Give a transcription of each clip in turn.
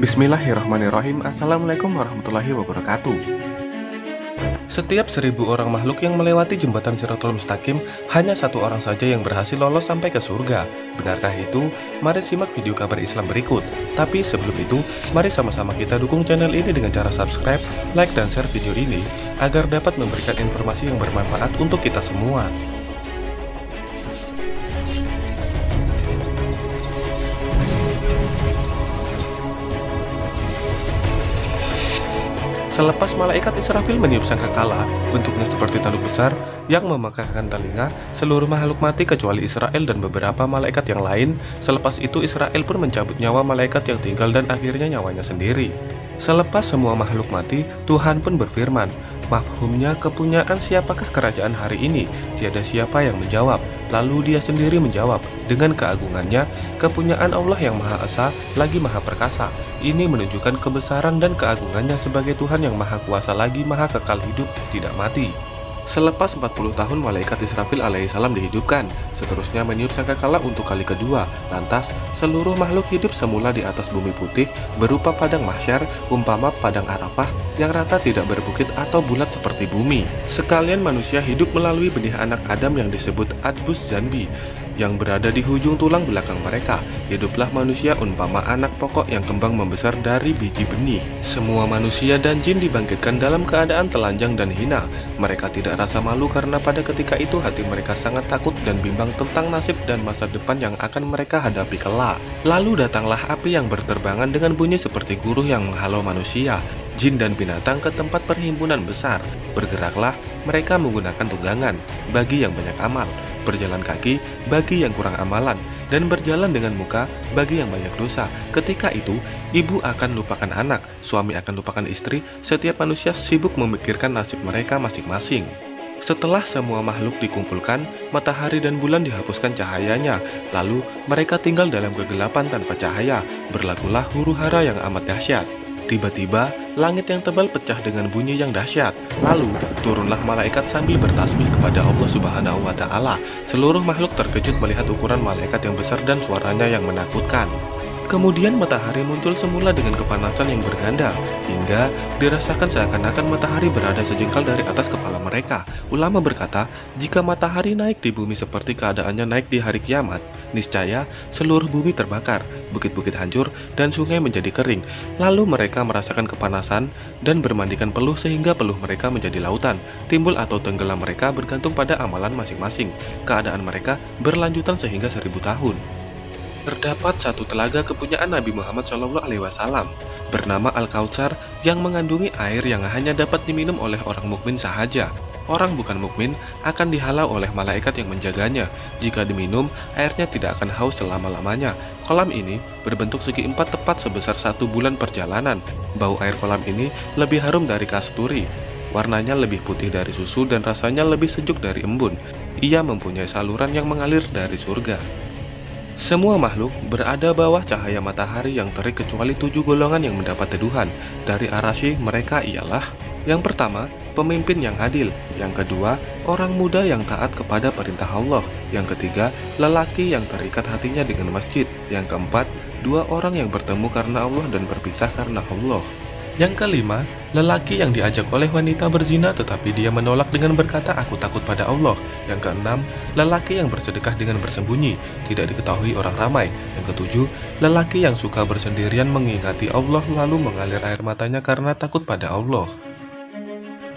Bismillahirrahmanirrahim. Assalamualaikum warahmatullahi wabarakatuh. Setiap 1000 orang makhluk yang melewati jembatan Shirathul Mustaqim, hanya satu orang saja yang berhasil lolos sampai ke surga. Benarkah itu? Mari simak video kabar Islam berikut. Tapi sebelum itu, mari sama-sama kita dukung channel ini dengan cara subscribe, like, dan share video ini agar dapat memberikan informasi yang bermanfaat untuk kita semua. Selepas malaikat Israfil meniup sangkakala, bentuknya seperti tanduk besar yang memekakkan telinga, seluruh makhluk mati kecuali Israel dan beberapa malaikat yang lain. Selepas itu Israel pun mencabut nyawa malaikat yang tinggal dan akhirnya nyawanya sendiri. Selepas semua makhluk mati, Tuhan pun berfirman, "Mafhumnya kepunyaan siapakah kerajaan hari ini? Tiada siapa yang menjawab." Lalu dia sendiri menjawab, "Dengan keagungannya, kepunyaan Allah yang Maha Esa lagi Maha Perkasa." Ini menunjukkan kebesaran dan keagungannya sebagai Tuhan yang Maha Kuasa lagi Maha Kekal hidup, tidak mati. Selepas 40 tahun, malaikat Israfil alaihissalam dihidupkan. Seterusnya meniup sangkakala untuk kali kedua. Lantas, seluruh makhluk hidup semula di atas bumi putih berupa padang mahsyar, umpama padang Arafah yang rata tidak berbukit atau bulat seperti bumi. Sekalian manusia hidup melalui benih anak Adam yang disebut Adbus Zanbi, yang berada di ujung tulang belakang mereka. Hiduplah manusia umpama anak pokok yang kembang membesar dari biji benih. Semua manusia dan jin dibangkitkan dalam keadaan telanjang dan hina. Mereka tidak rasa malu karena pada ketika itu hati mereka sangat takut dan bimbang tentang nasib dan masa depan yang akan mereka hadapi kelak. Lalu datanglah api yang berterbangan dengan bunyi seperti guruh yang menghalau manusia, jin dan binatang ke tempat perhimpunan besar. Bergeraklah mereka menggunakan tunggangan bagi yang banyak amal, berjalan kaki bagi yang kurang amalan, dan berjalan dengan muka bagi yang banyak dosa. Ketika itu, ibu akan lupakan anak, suami akan lupakan istri, setiap manusia sibuk memikirkan nasib mereka masing-masing. Setelah semua makhluk dikumpulkan, matahari dan bulan dihapuskan cahayanya, lalu mereka tinggal dalam kegelapan tanpa cahaya. Berlakulah huru-hara yang amat dahsyat. Tiba-tiba, langit yang tebal pecah dengan bunyi yang dahsyat. Lalu, turunlah malaikat sambil bertasbih kepada Allah Subhanahu wa Ta'ala. Seluruh makhluk terkejut melihat ukuran malaikat yang besar dan suaranya yang menakutkan. Kemudian matahari muncul semula dengan kepanasan yang berganda, hingga dirasakan seakan-akan matahari berada sejengkal dari atas kepala mereka. Ulama berkata, jika matahari naik di bumi seperti keadaannya naik di hari kiamat, niscaya seluruh bumi terbakar, bukit-bukit hancur, dan sungai menjadi kering. Lalu mereka merasakan kepanasan dan bermandikan peluh sehingga peluh mereka menjadi lautan. Timbul atau tenggelam mereka bergantung pada amalan masing-masing. Keadaan mereka berlanjutan sehingga 1000 tahun. Terdapat satu telaga kepunyaan Nabi Muhammad SAW bernama Al-Kautsar yang mengandungi air yang hanya dapat diminum oleh orang mukmin sahaja. Orang bukan mukmin akan dihalau oleh malaikat yang menjaganya. Jika diminum, airnya tidak akan haus selama-lamanya. Kolam ini berbentuk segi empat tepat sebesar 1 bulan perjalanan. Bau air kolam ini lebih harum dari kasturi. Warnanya lebih putih dari susu dan rasanya lebih sejuk dari embun. Ia mempunyai saluran yang mengalir dari surga. Semua makhluk berada bawah cahaya matahari yang terik kecuali 7 golongan yang mendapat teduhan. Dari Ar-Rasy mereka ialah: yang pertama, pemimpin yang adil; yang kedua, orang muda yang taat kepada perintah Allah; yang ketiga, lelaki yang terikat hatinya dengan masjid; yang keempat, 2 orang yang bertemu karena Allah dan berpisah karena Allah; yang kelima, lelaki yang diajak oleh wanita berzina tetapi dia menolak dengan berkata, "Aku takut pada Allah." Yang keenam, lelaki yang bersedekah dengan bersembunyi, tidak diketahui orang ramai. Yang ketujuh, lelaki yang suka bersendirian mengingati Allah lalu mengalir air matanya karena takut pada Allah.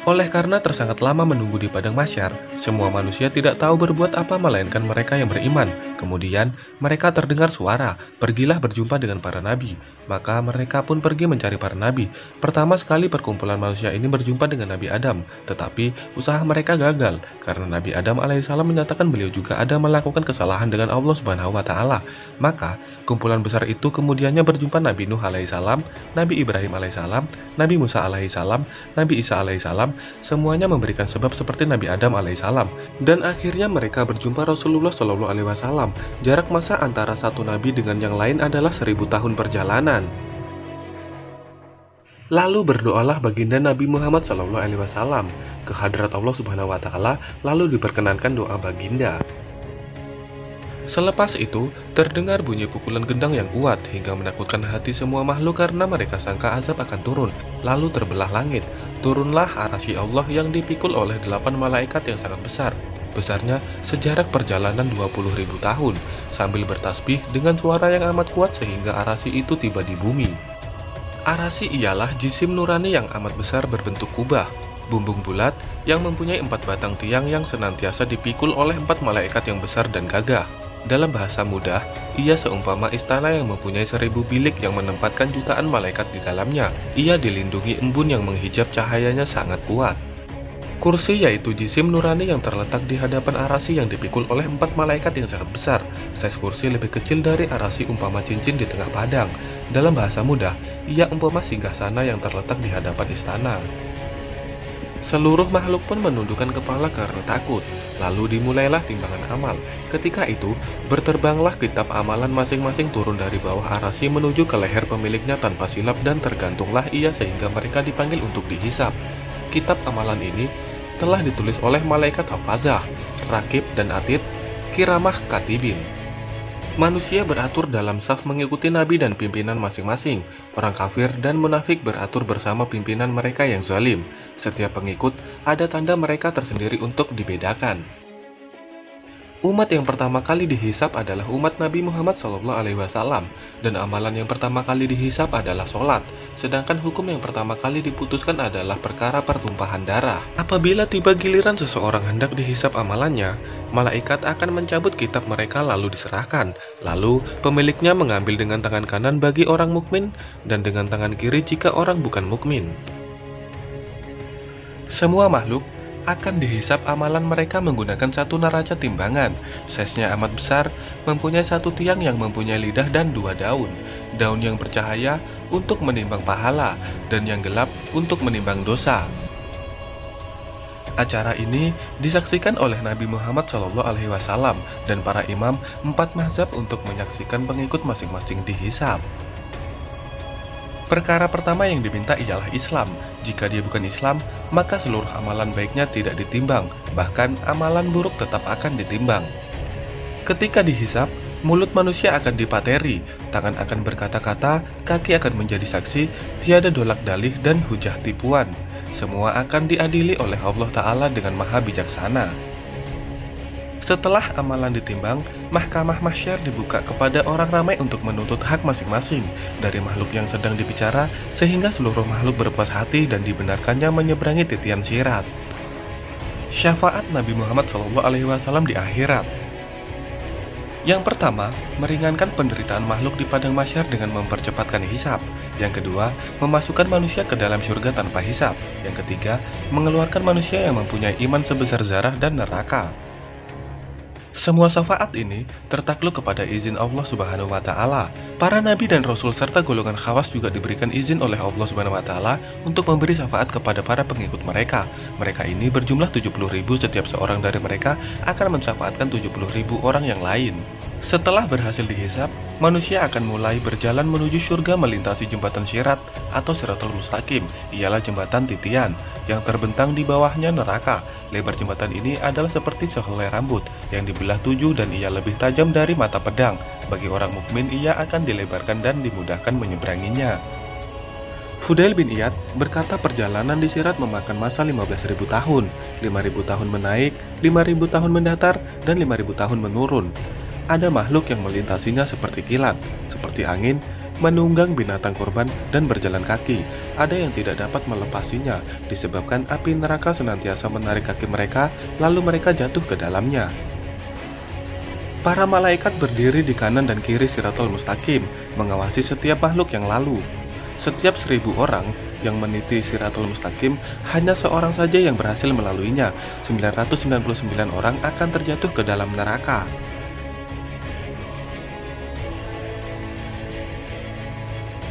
Oleh karena tersangat lama menunggu di padang mahsyar, semua manusia tidak tahu berbuat apa melainkan mereka yang beriman. Kemudian mereka terdengar suara, "Pergilah berjumpa dengan para nabi." Maka mereka pun pergi mencari para nabi. Pertama sekali perkumpulan manusia ini berjumpa dengan Nabi Adam, tetapi usaha mereka gagal karena Nabi Adam alaihissalam menyatakan beliau juga ada melakukan kesalahan dengan Allah Subhanahu wa Ta'ala. Maka kumpulan besar itu kemudiannya berjumpa Nabi Nuh alaihissalam, Nabi Ibrahim alaihissalam, Nabi Musa alaihissalam, Nabi Isa alaihissalam. Semuanya memberikan sebab seperti Nabi Adam alaihissalam. Dan akhirnya mereka berjumpa Rasulullah SAW. Jarak masa antara satu nabi dengan yang lain adalah 1000 tahun perjalanan. Lalu berdoalah baginda Nabi Muhammad SAW ke hadrat Allah Subhanahu wa Ta'ala, lalu diperkenankan doa baginda. Selepas itu, terdengar bunyi pukulan gendang yang kuat hingga menakutkan hati semua makhluk karena mereka sangka azab akan turun. Lalu terbelah langit, turunlah arasy Allah yang dipikul oleh 8 malaikat yang sangat besar. Besarnya sejarak perjalanan 20.000 tahun, sambil bertasbih dengan suara yang amat kuat sehingga arasy itu tiba di bumi. Arasy ialah jisim nurani yang amat besar berbentuk kubah, bumbung bulat yang mempunyai 4 batang tiang yang senantiasa dipikul oleh 4 malaikat yang besar dan gagah. Dalam bahasa mudah, ia seumpama istana yang mempunyai 1000 bilik yang menempatkan jutaan malaikat di dalamnya. Ia dilindungi embun yang menghijab cahayanya sangat kuat. Kursi yaitu jisim nurani yang terletak di hadapan arasy yang dipikul oleh 4 malaikat yang sangat besar. Size kursi lebih kecil dari arasy umpama cincin di tengah padang. Dalam bahasa mudah, ia umpama singgasana yang terletak di hadapan istana. Seluruh makhluk pun menundukkan kepala karena takut. Lalu dimulailah timbangan amal. Ketika itu, berterbanglah kitab amalan masing-masing turun dari bawah arasy menuju ke leher pemiliknya tanpa silap dan tergantunglah ia sehingga mereka dipanggil untuk dihisap. Kitab amalan ini telah ditulis oleh malaikat Hafazah, Rakib dan Atid, Kiramah Katibin. Manusia beratur dalam saf mengikuti nabi dan pimpinan masing-masing. Orang kafir dan munafik beratur bersama pimpinan mereka yang zalim. Setiap pengikut ada tanda mereka tersendiri untuk dibedakan. Umat yang pertama kali dihisap adalah umat Nabi Muhammad SAW, dan amalan yang pertama kali dihisap adalah sholat, sedangkan hukum yang pertama kali diputuskan adalah perkara pertumpahan darah. Apabila tiba giliran seseorang hendak dihisap amalannya, malaikat akan mencabut kitab mereka lalu diserahkan. Lalu pemiliknya mengambil dengan tangan kanan bagi orang mukmin dan dengan tangan kiri jika orang bukan mukmin. Semua makhluk akan dihisap amalan mereka menggunakan satu neraca timbangan. Size-nya amat besar, mempunyai satu tiang yang mempunyai lidah dan 2 daun. Daun yang bercahaya untuk menimbang pahala, dan yang gelap untuk menimbang dosa. Acara ini disaksikan oleh Nabi Muhammad SAW dan para imam 4 mazhab untuk menyaksikan pengikut masing-masing dihisap. Perkara pertama yang diminta ialah Islam. Jika dia bukan Islam, maka seluruh amalan baiknya tidak ditimbang, bahkan amalan buruk tetap akan ditimbang. Ketika dihisap, mulut manusia akan dipateri, tangan akan berkata-kata, kaki akan menjadi saksi, tiada dolak dalih dan hujah tipuan. Semua akan diadili oleh Allah Ta'ala dengan maha bijaksana. Setelah amalan ditimbang, mahkamah mahsyar dibuka kepada orang ramai untuk menuntut hak masing-masing dari makhluk yang sedang dibicara, sehingga seluruh makhluk berpuas hati dan dibenarkannya menyeberangi titian sirat. Syafaat Nabi Muhammad SAW di akhirat. Yang pertama, meringankan penderitaan makhluk di padang mahsyar dengan mempercepatkan hisab. Yang kedua, memasukkan manusia ke dalam surga tanpa hisab. Yang ketiga, mengeluarkan manusia yang mempunyai iman sebesar zarah dan neraka. Semua syafaat ini tertakluk kepada izin Allah Subhanahu wa Ta'ala. Para nabi dan rasul serta golongan khawas juga diberikan izin oleh Allah Subhanahu wa Ta'ala untuk memberi syafaat kepada para pengikut mereka. Mereka ini berjumlah 70.000, setiap seorang dari mereka akan mensyafaatkan 70.000 orang yang lain. Setelah berhasil dihisab, manusia akan mulai berjalan menuju surga melintasi jembatan syirat atau Siratul Mustaqim. Ialah jembatan titian yang terbentang di bawahnya neraka. Lebar jembatan ini adalah seperti sehelai rambut yang dibelah 7 dan ia lebih tajam dari mata pedang. Bagi orang mukmin ia akan dilebarkan dan dimudahkan menyeberanginya. Fudail bin Iyad berkata perjalanan di sirat memakan masa 15.000 tahun, 5.000 tahun menaik, 5.000 tahun mendatar, dan 5.000 tahun menurun. Ada makhluk yang melintasinya seperti kilat, seperti angin, menunggang binatang kurban, dan berjalan kaki. Ada yang tidak dapat melepasinya, disebabkan api neraka senantiasa menarik kaki mereka, lalu mereka jatuh ke dalamnya. Para malaikat berdiri di kanan dan kiri Siratul Mustaqim, mengawasi setiap makhluk yang lalu. Setiap 1.000 orang yang meniti Siratul Mustaqim, hanya seorang saja yang berhasil melaluinya. 999 orang akan terjatuh ke dalam neraka.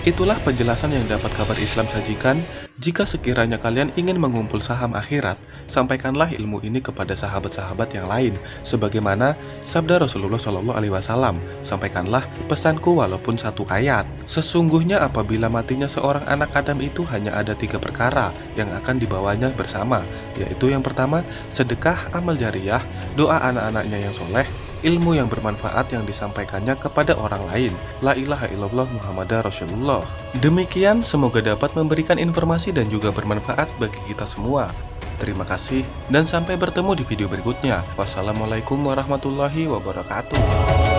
Itulah penjelasan yang dapat kabar Islam sajikan. Jika sekiranya kalian ingin mengumpul saham akhirat, sampaikanlah ilmu ini kepada sahabat-sahabat yang lain, sebagaimana sabda Rasulullah SAW, sampaikanlah pesanku walaupun satu ayat. Sesungguhnya apabila matinya seorang anak Adam itu hanya ada 3 perkara yang akan dibawanya bersama, yaitu yang pertama, sedekah amal jariyah, doa anak-anaknya yang soleh, ilmu yang bermanfaat yang disampaikannya kepada orang lain. La ilaha illallah Muhammadar Rasulullah. Demikian, semoga dapat memberikan informasi dan juga bermanfaat bagi kita semua. Terima kasih dan sampai bertemu di video berikutnya. Wassalamualaikum warahmatullahi wabarakatuh.